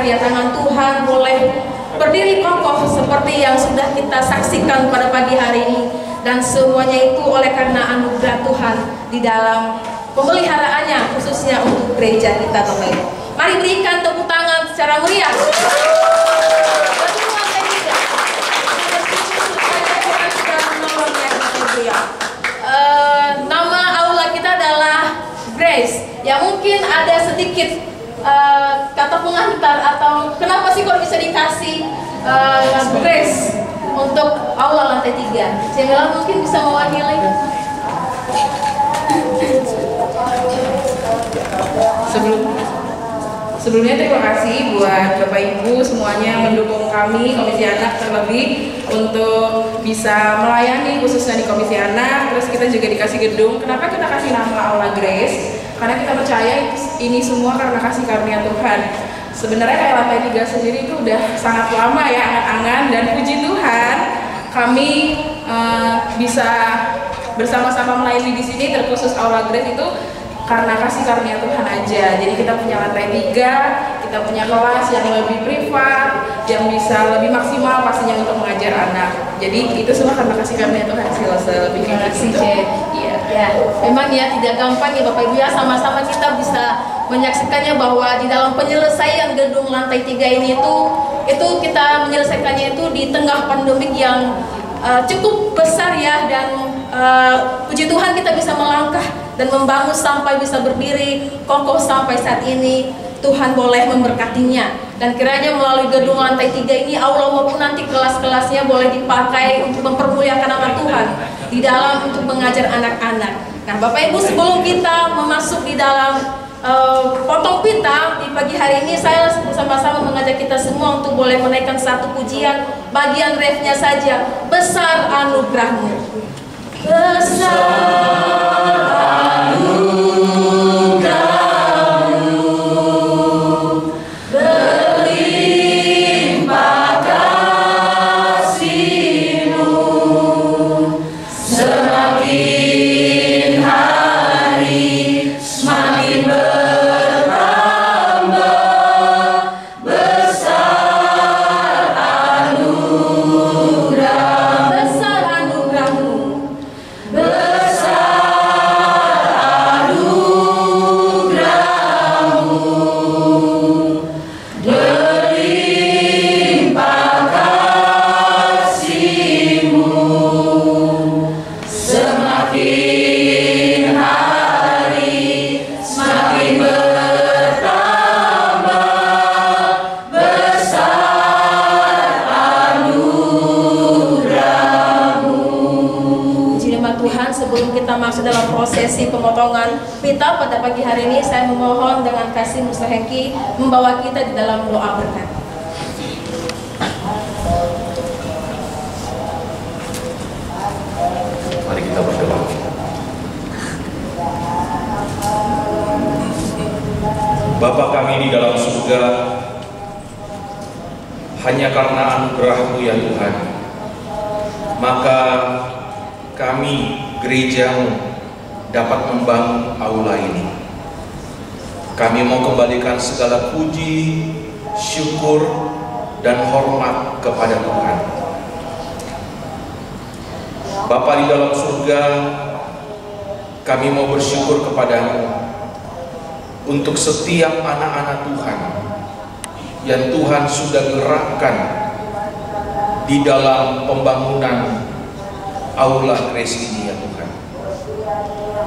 karya tangan Tuhan boleh berdiri kokoh seperti yang sudah kita saksikan pada pagi hari ini, dan semuanya itu oleh karena anugerah Tuhan di dalam pemeliharaannya khususnya untuk gereja kita, Bapak Ibu. Mari berikan tepuk tangan secara meriah. Nama aula kita adalah Grace. Ya mungkin ada sedikit kata pengantar atau kenapa sih kalau bisa dikasih Grace untuk aula lantai 3. Jamila mungkin bisa mewakili. Sebelumnya terima kasih buat Bapak Ibu semuanya mendukung kami Komisi Anak, terlebih untuk bisa melayani khususnya di Komisi Anak. Terus kita juga dikasih gedung. Kenapa kita kasih nama Aula Grace? Karena kita percaya ini semua karena kasih karunia Tuhan. Sebenarnya kayak lantai 3 sendiri itu udah sangat lama ya, angan-angan, dan puji Tuhan kami bisa bersama-sama melayani di sini, terkhusus Aula Grace itu karena kasih karunia Tuhan aja. Jadi kita punya lantai 3, kita punya kelas yang lebih privat, yang bisa lebih maksimal pastinya untuk mengajar anak. Jadi itu semua karena kasih karunia Tuhan sih, selebihnya kasih. Iya. Ya, memang ya tidak gampang ya Bapak Ibu ya, sama-sama kita bisa menyaksikannya bahwa di dalam penyelesaian gedung lantai 3 ini itu kita menyelesaikannya itu di tengah pandemik yang cukup besar ya, dan puji Tuhan kita bisa melangkah dan membangun sampai bisa berdiri kokoh sampai saat ini. Tuhan boleh memberkatinya, dan kiranya melalui gedung lantai 3 ini aula maupun nanti kelas-kelasnya boleh dipakai untuk mempermuliakan nama Tuhan di dalam untuk mengajar anak-anak. Nah Bapak Ibu, sebelum kita memasuk di dalam potong pita di pagi hari ini, saya bersama-sama mengajak kita semua untuk boleh menaikkan satu pujian bagian refnya saja. Besar anugerahmu, besar anugerahmu, berlimpah kasih-Mu, semakin hari semakin bertambah. Besar anugerah, besar anugerahmu, besar anugerahmu, berlimpah kasih-Mu, semakin hari semakin bertambah. Besar anugerahmu. Puji nama Tuhan, sebelum kita masuk dalam prosesi pemotongan pita pada pagi hari ini, saya memohon dengan kasih Musa Hengki membawa kita di dalam doa berkat. Mari kita berdoa. Bapa kami di dalam surga, hanya karena anugerah-Mu ya Tuhan, maka kami gereja-Mu dapat membangun aula ini. Kami mau kembalikan segala puji, syukur, dan hormat kepada Tuhan. Bapa di dalam surga, kami mau bersyukur kepada-Mu untuk setiap anak-anak Tuhan yang Tuhan sudah gerakkan di dalam pembangunan aula Grace ini ya Tuhan.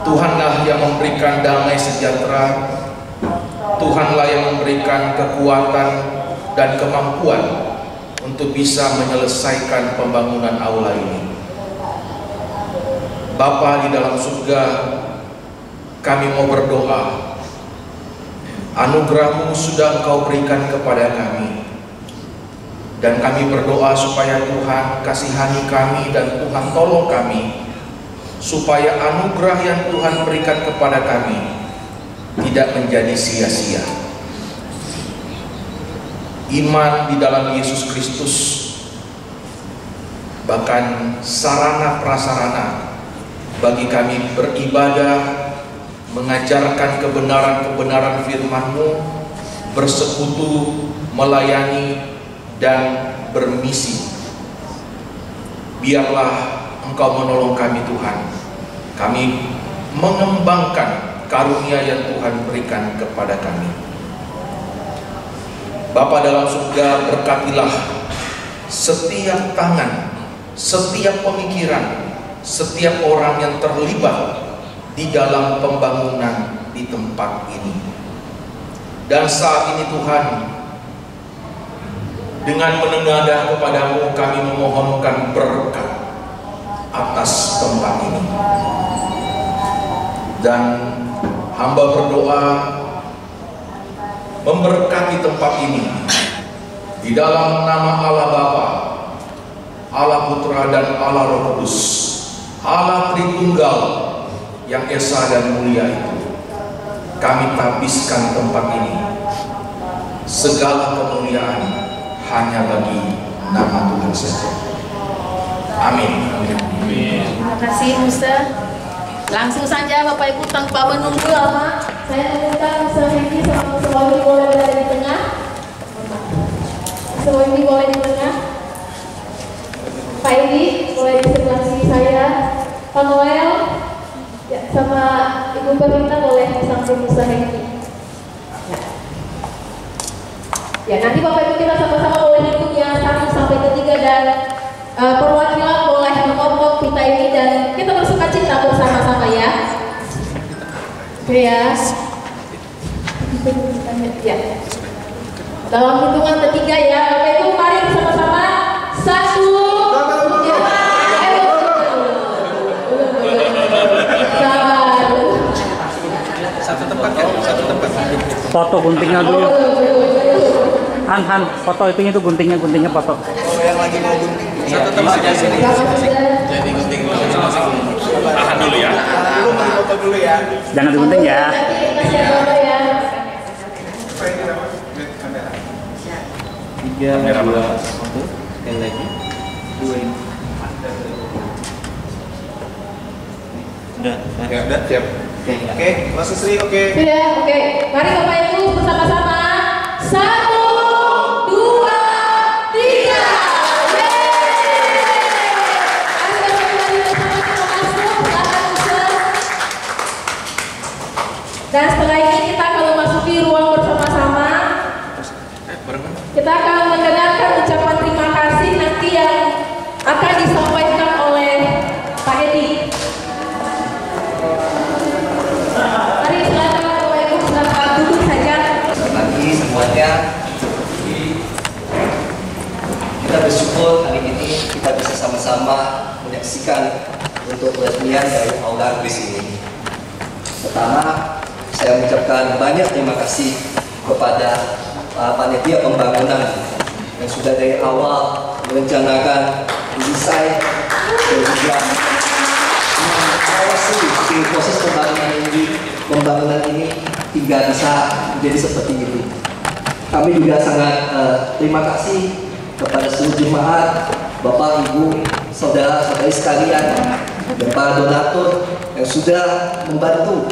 Tuhanlah yang memberikan damai sejahtera, Tuhanlah yang memberikan kekuatan dan kemampuan untuk bisa menyelesaikan pembangunan aula ini. Bapa di dalam surga, kami mau berdoa, anugerah-Mu sudah Engkau berikan kepada kami, dan kami berdoa supaya Tuhan kasihani kami dan Tuhan tolong kami, supaya anugerah yang Tuhan berikan kepada kami tidak menjadi sia-sia. Iman di dalam Yesus Kristus, bahkan sarana prasarana bagi kami beribadah, mengajarkan kebenaran-kebenaran firman-Mu, bersekutu, melayani, dan bermisi. Biarlah Engkau menolong kami Tuhan. Kami mengembangkan karunia yang Tuhan berikan kepada kami. Bapa dalam surga, berkatilah setiap tangan, setiap pemikiran, setiap orang yang terlibat di dalam pembangunan di tempat ini. Dan saat ini Tuhan, dengan menengadah kepadamu kami memohonkan berkat atas tempat ini. Dan hamba berdoa memberkati tempat ini di dalam nama Allah Bapa, Allah Putra, dan Allah Roh Kudus, Allah Tritunggal yang esa dan mulia itu. Kami tabiskan tempat ini, segala kemuliaan hanya bagi nama Tuhan saja. Amin. Terima kasih Musa. Langsung saja Bapak Ibu tanpa menunggu lama, saya minta Musa Hendy sama Suami boleh berada di tengah. Suami boleh di tengah. Pak Edi boleh di sebelah sini saya. Pak Noel ya, sama Ibu Perminta boleh samping Musa Hendy. Ya, nanti Bapak Ibu kita sama-sama boleh hitung ya 1 sampai 3 dan perwakilan boleh mengompok kita ini dan kita bersuka cita bersama-sama ya. Oke ya. Ya. Dalam hitungan ketiga ya, Bapak Ibu mari bersama-sama 1, 2, Satu tempat kan? Satu tempat. Foto guntingnya dulu. Han, foto itu guntingnya foto. Oh, yang lagi mau gunting. Satu tempat aja sini. Jadi gunting tahan dulu ya. Dulu mau foto dulu ya. Jangan digunting ya. Kamera 2, 1, sekali lagi 2 ini. Udah, Ya, udah siap. Oke, Mas Sri, oke. Sudah, oke. Mari Bapak Ibu bersama-sama 1, 2, 3. Dan setelah ini kita kalau masuki ruang bersama-sama, kita akan mendengarkan ucapan terima kasih nanti yang akan disampaikan oleh Pak Edi. Mari silakan Bapak Ibu, silakan duduk saja. Selamat pagi semuanya. Kita bersyukur hari ini kita bisa sama-sama menyaksikan untuk peresmian dari aula Grace ini. Pertama, saya mengucapkan banyak terima kasih kepada panitia pembangunan yang sudah dari awal merencanakan, mendesain, dan juga mengawasi proses pembangunan ini hingga bisa menjadi seperti ini. Kami juga sangat terima kasih kepada seluruh jemaat, Bapak, Ibu, saudara-saudari sekalian, dan para donatur yang sudah membantu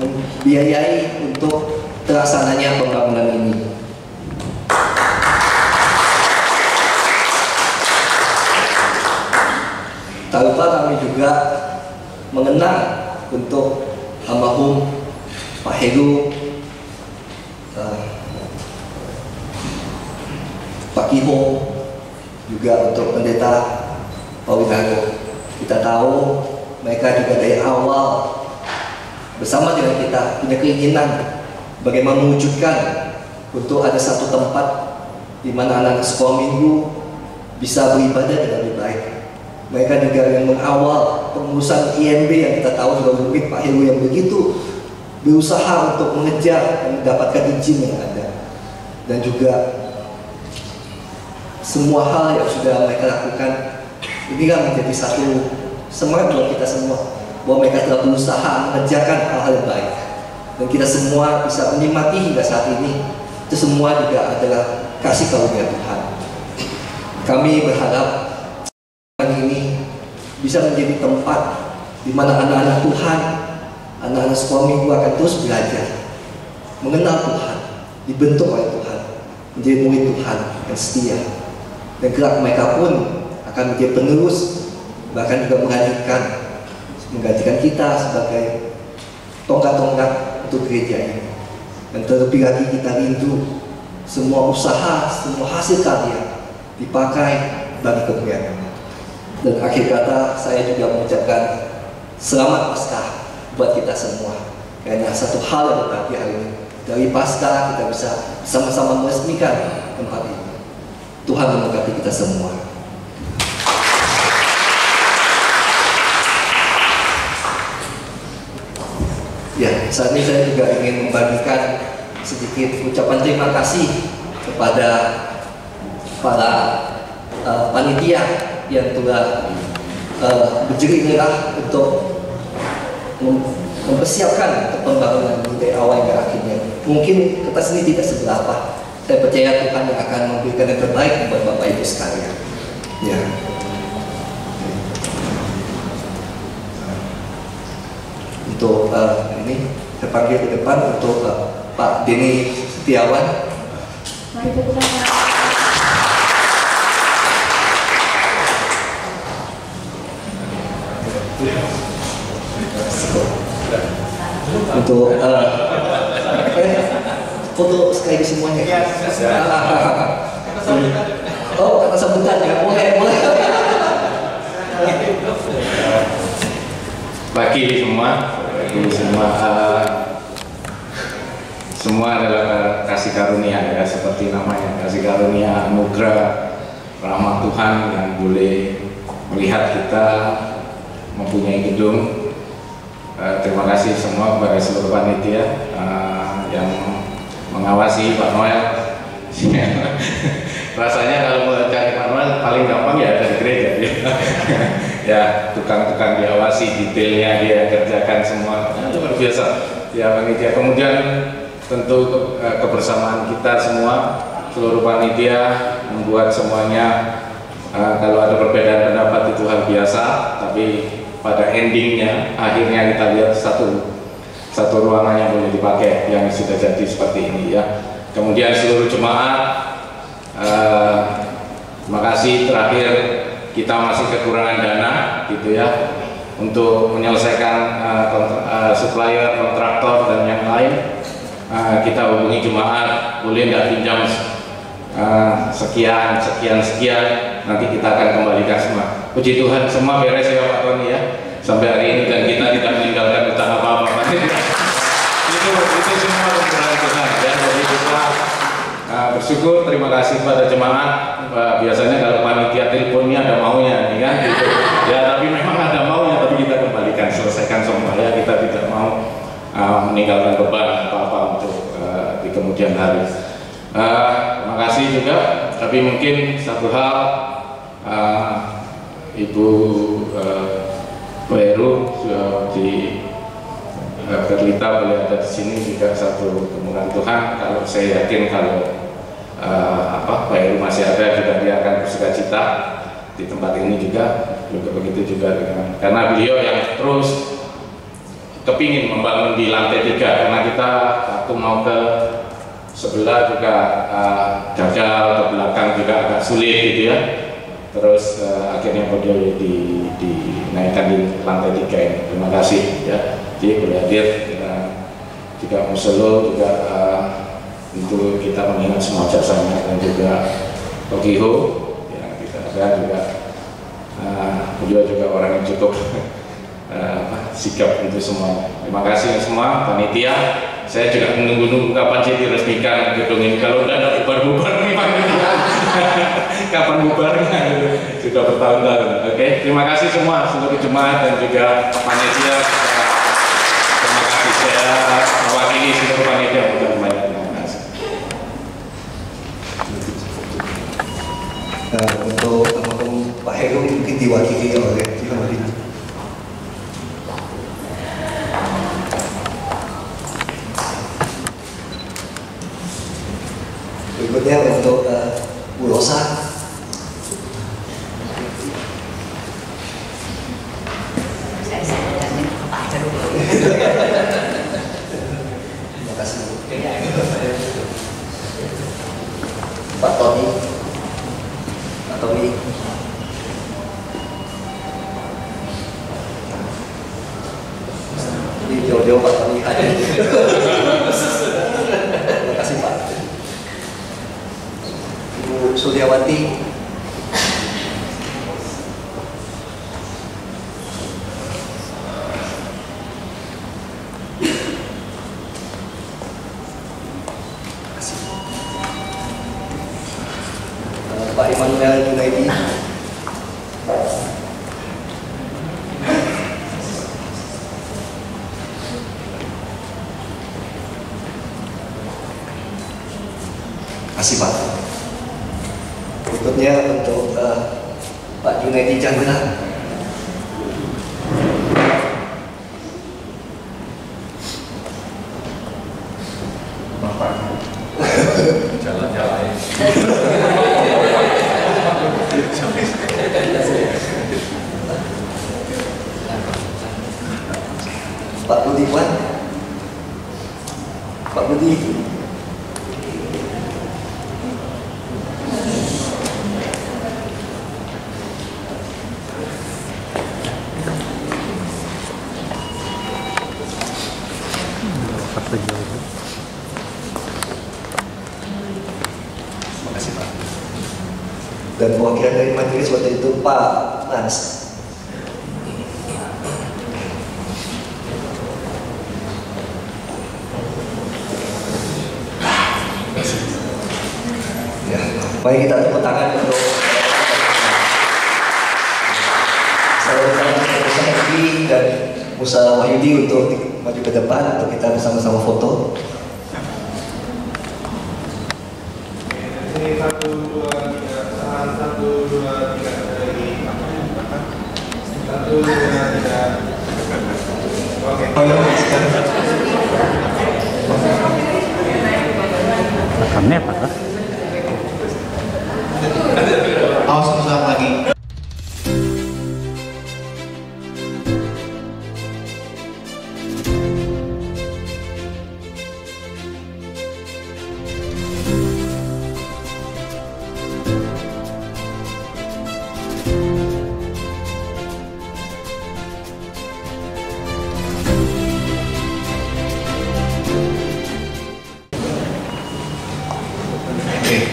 membiayai untuk terlaksananya pembangunan ini. Tak lupa kami juga mengenang untuk almarhum Pak Heru, Pak Kiho, juga untuk pendeta Pak Widago. Kita tahu mereka juga dari awal bersama dengan kita punya keinginan bagaimana mewujudkan untuk ada satu tempat di mana anak sekolah minggu bisa beribadah dengan lebih baik. Mereka juga yang mengawal pengurusan INB yang kita tahu juga rumit, Pak Heru yang begitu berusaha untuk mengejar dan mendapatkan izin yang ada, dan juga semua hal yang sudah mereka lakukan inilah menjadi satu semangat buat kita semua bahwa mereka telah berusaha mengerjakan hal-hal yang baik, dan kita semua bisa menikmati hingga saat ini. Itu semua juga adalah kasih karunia Tuhan. Kami berharap ini bisa menjadi tempat di mana anak-anak Tuhan, anak-anak sekolah minggu akan terus belajar mengenal Tuhan, dibentuk oleh Tuhan, menjadi murid Tuhan yang setia. Dan kelak mereka pun akan menjadi penerus, bahkan juga menggantikan kita sebagai tonggak-tonggak untuk gereja ini. Dan terlebih lagi kita rindu semua usaha, semua hasil karya dipakai bagi kemuliaan. Dan akhir kata saya juga mengucapkan selamat Paskah buat kita semua. Karena satu hal yang berarti hari ini, dari Paskah kita bisa sama-sama meresmikan tempat ini. Tuhan memberkati kita semua. Ya, saat ini saya juga ingin membagikan sedikit ucapan terima kasih kepada para panitia yang telah berjerih lelah untuk mempersiapkan untuk pembangunan dari awal hingga akhirnya. Mungkin kertas ini tidak seberapa. Saya percaya Tuhan yang akan memberikan yang terbaik buat Bapak Ibu sekalian. Ya. Untuk ini saya panggil ke depan untuk Pak Denny Setiawan. Mari tepuk tangan. Untuk foto sekali semuanya. Oh, kata sambutan ya, boleh. Bagi semua adalah kasih karunia ya, seperti namanya, kasih karunia, anugerah, rahmat Tuhan yang boleh melihat kita mempunyai gedung. Terima kasih semua kepada seluruh panitia yang mengawasi Pak Noel. Rasanya kalau mau cari Pak Noel paling gampang ya dari gereja. Ya, tukang-tukang diawasi, detailnya dia kerjakan semua, luar biasa. Ya panitia. Kemudian tentu kebersamaan kita semua, seluruh panitia membuat semuanya. Kalau ada perbedaan pendapat itu hal biasa, tapi pada endingnya, akhirnya kita lihat satu ruangan yang boleh dipakai, yang sudah jadi seperti ini ya. Kemudian seluruh jemaat, terima kasih. Terakhir, kita masih kekurangan dana gitu ya untuk menyelesaikan supplier, kontraktor dan yang lain. Kita hubungi jemaat, boleh nggak pinjam sekian, nanti kita akan kembalikan semua. Puji Tuhan, semua beres ya Pak Tony ya sampai hari ini, dan kita tidak meninggalkan utang apa-apa. itu semua kekurangan Tuhan ya. Jadi kita bersyukur, terima kasih pada jemaat. Biasanya kalau panitia teleponnya ada maunya nih kan gitu. Ya tapi memang ada maunya, tapi kita kembalikan, selesaikan semua ya. Kita tidak mau meninggalkan beban apa-apa untuk di kemudian hari. Terima kasih juga. Tapi mungkin satu hal, Ibu Heru di Berlita boleh ada di sini juga satu temuan Tuhan. Kalau saya yakin kalau Pak Heru masih ada juga, dia akan bersukacita di tempat ini juga begitu juga dengan, karena beliau yang terus kepingin membangun di lantai 3, karena kita waktu mau ke sebelah juga gagal, ke belakang juga agak sulit gitu ya. Terus akhirnya beliau dinaikkan di lantai 3 ini. Terima kasih ya. Jadi boleh hadir juga Muselo juga untuk kita mengingat semua jasanya, dan juga Tokiho yang kita ada juga. Beliau juga orang yang cukup sikap itu semua. Terima kasih semua panitia. Saya juga menunggu kapan sih diresmikan gedung ini. Kalau udah ada bubar-bubar nih panitia. Kapan bubarnya? Sudah bertahun-tahun. Oke, terima kasih semua seluruh jemaat dan juga panitia. Terima kasih. Saya mewakili seluruh panitia untuk banyak. Terima kasih. Untuk almarhum Pak Heru mungkin diwakili oleh Ibu. Berikutnya untuk Bu Rosa. Terima kasih. Tommy. Jadi jauh-jauh Pak Tommy hadir. Terima kasih Pak. Ibu Suryawati. Pak Immanuel Junaidi. Kasih Pak. Berikutnya untuk Pak Junaidi Chandra. Bapak jalan-jalan. Pak Budiwan. Pak Budi. Terima kasih Pak. Dan perwakilan dari majelis waktu itu Pak Lans. Ya, mari kita tepuk tangan untuk saudara Musa Edi dan Musa Wahyudi untuk maju ke depan untuk kita bersama-sama foto. Ini 1, 2, 3, tahan 1, 2, 3 lagi. 1, 2, 3. Oke. Rekamnya apa kah? Awas ulang lagi.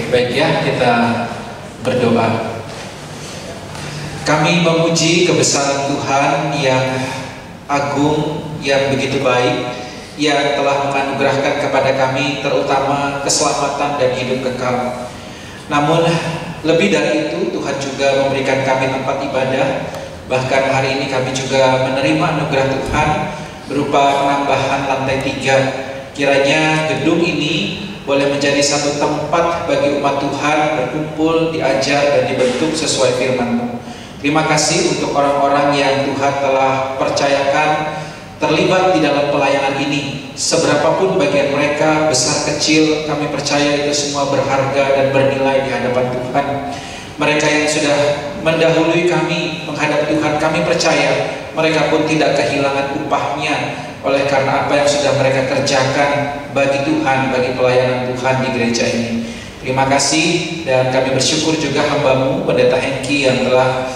Baik ya, kita berdoa. Kami memuji kebesaran Tuhan yang agung, yang begitu baik, yang telah menganugerahkan kepada kami terutama keselamatan dan hidup kekal. Namun lebih dari itu, Tuhan juga memberikan kami tempat ibadah. Bahkan hari ini kami juga menerima anugerah Tuhan berupa penambahan lantai 3. Kiranya gedung ini boleh menjadi satu tempat bagi umat Tuhan berkumpul, diajar, dan dibentuk sesuai firman-Mu. Terima kasih untuk orang-orang yang Tuhan telah percayakan terlibat di dalam pelayanan ini. Seberapapun bagian mereka, besar kecil, kami percaya itu semua berharga dan bernilai di hadapan Tuhan. Mereka yang sudah mendahului kami menghadap Tuhan, kami percaya mereka pun tidak kehilangan upahnya oleh karena apa yang sudah mereka kerjakan bagi Tuhan, bagi pelayanan Tuhan di gereja ini. Terima kasih, dan kami bersyukur juga hamba-Mu Pendeta Hengki yang telah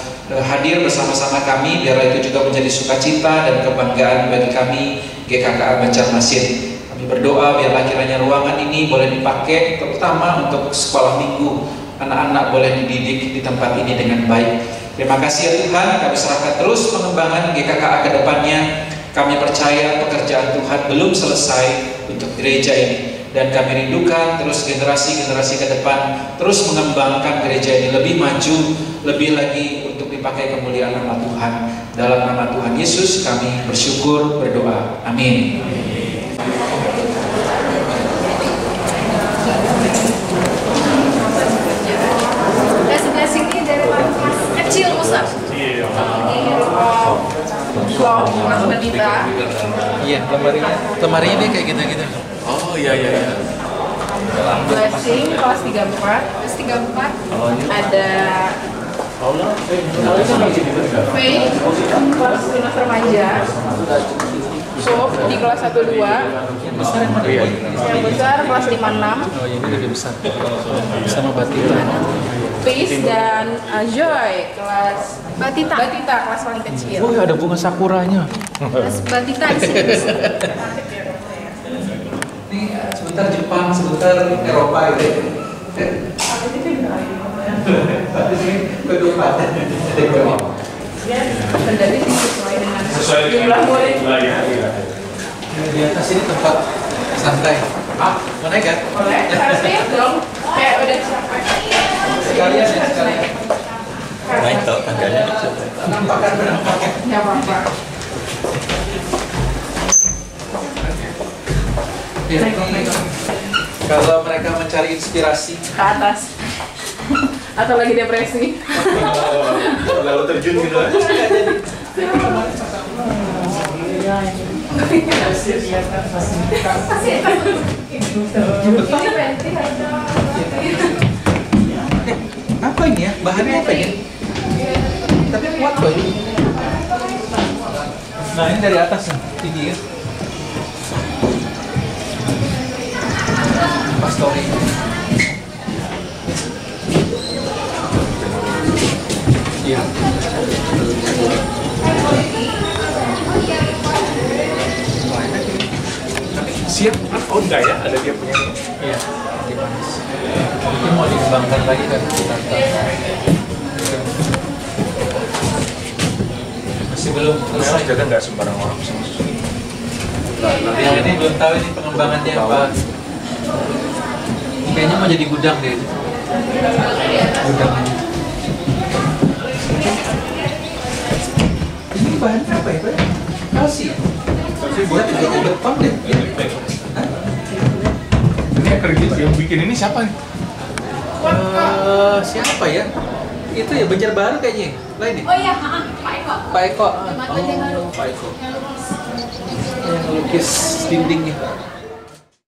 hadir bersama-sama kami. Biarlah itu juga menjadi sukacita dan kebanggaan bagi kami GKKA Banjarmasin. Kami berdoa biarlah kiranya ruangan ini boleh dipakai terutama untuk sekolah minggu. Anak-anak boleh dididik di tempat ini dengan baik. Terima kasih ya Tuhan, kami serahkan terus pengembangan GKKA ke depannya. Kami percaya pekerjaan Tuhan belum selesai untuk gereja ini, dan kami rindukan terus generasi-generasi ke depan terus mengembangkan gereja ini lebih maju, lebih lagi untuk dipakai kemuliaan nama Tuhan. Dalam nama Tuhan Yesus kami bersyukur, berdoa. Amin. Sebelah sini dari kelas kecil Musa. Mas Pendeta. Iya, lemarinya dia kayak gitu-gitu. Oh iya. Blessing kelas 34. Kelas 34 ada Faith kelas tunas remaja. Sob di kelas 1-2. Yang besar yang mana? Yang besar kelas 5-6. Oh, ini lebih besar. Sama Batita. Peace dan Joy kelas Batita. Batita kelas paling kecil. Oh, ada bunga sakuranya. Kelas Batita di sini. Ini sebentar Jepang, sebentar Eropa gitu. Kendali sesuai dengan jumlah murid. Di atas ini tempat santai. Mau naik kan? Boleh, harus lihat dong. Kayak udah capek. Sekalian ya, sekalian. Naik tau tangganya. Nampakkan bernampaknya. Nggak apa-apa. Ya, kalau mereka mencari inspirasi, Ke atas. Atau lagi depresi. Lalu terjun gitu aja. apa ini ya? Bahannya apa ini? Tapi kuat kok ini. Nah, ini dari atas nih, tinggi ya. Pastori. Iya. Siap? Oh enggak ya, ada dia punya. Iya, nanti panas. Mungkin mau dikembangkan lagi kan? Masih belum selesai. Jaga nggak sembarang orang sama susu. Nanti yang ini belum tahu ini pengembangannya apa. Ini kayaknya mau jadi gudang deh. Gudang aja. Ini bahan apa ya, Pak? Kalsium. Tapi buat Tapi ini Jepang deh. ini kerja yang bikin ini siapa nih? Siapa ya? Itu ya Banjarbaru kayaknya. Lain nih. Oh iya, Pak Eko. Pak Eko. Teman Banjarbaru. Pak Eko. Yang lukis dindingnya.